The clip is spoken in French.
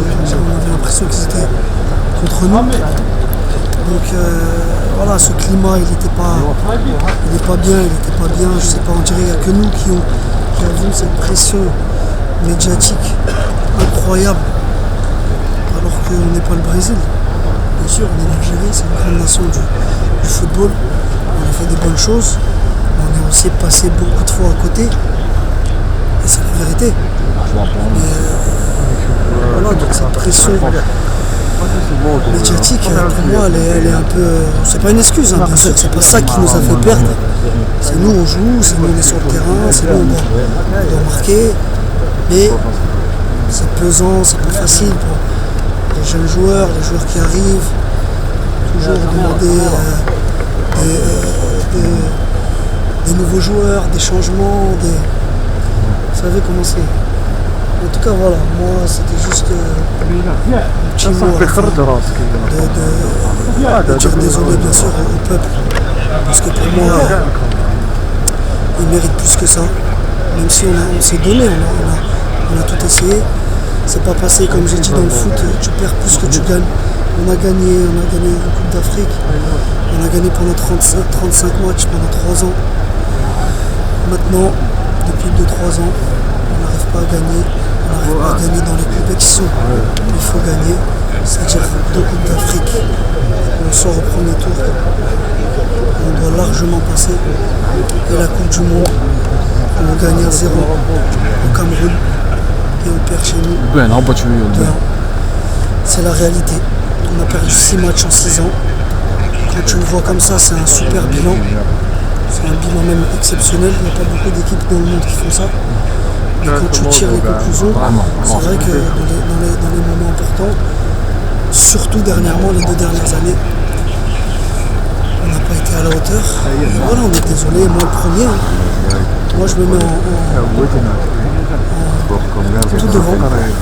on avait l'impression qu'ils étaient contre nous. Donc voilà, ce climat, il n'était pas bien, je sais pas, on dirait qu'il n'y a que nous qui avons cette pression médiatique incroyable, alors qu'on n'est pas le Brésil. Bien sûr, on est l'Algérie, c'est une grande nation du football, on a fait des bonnes choses, mais on est aussi passé beaucoup de fois à côté, et c'est la vérité. Mais voilà, donc cette pression médiatique, pour moi, elle est un peu... C'est pas une excuse, hein, bien sûr, c'est pas ça qui nous a fait perdre. C'est nous, on joue, c'est nous, on est sur le terrain, c'est nous, on doit marquer. Mais c'est pesant, c'est pas facile pour les jeunes joueurs, les joueurs qui arrivent. Toujours demander des nouveaux joueurs, des changements, Vous savez comment c'est. En tout cas, voilà, moi, c'était juste un petit mot à la fin de dire désolé, bien sûr, au peuple. Parce que pour moi, il mérite plus que ça. Même si on s'est donné, on a tout essayé. C'est pas passé, comme j'ai dit, dans le foot, tu perds plus que tu gagnes. On a gagné la Coupe d'Afrique. On a gagné pendant 35 matchs, pendant 3 ans. Maintenant, depuis 2-3 ans, on n'arrive pas à gagner. On n'arrive pas à gagner dans les compétitions. Il faut gagner, c'est-à-dire 2 Coupes d'Afrique. On sort au premier tour. On doit largement passer. Et la Coupe du Monde, on gagne à 0 au Cameroun. Et on perd chez nous. C'est la réalité. On a perdu 6 matchs en 6 ans. Quand tu le vois comme ça, c'est un super bilan. C'est un bilan même exceptionnel. Il n'y a pas beaucoup d'équipes dans le monde qui font ça. Et quand tu tires les conclusions, c'est vrai que dans les moments importants, surtout dernièrement, les 2 dernières années, on n'a pas été à la hauteur. Et voilà, on est désolé, moi le premier. Moi je me mets en tout devant.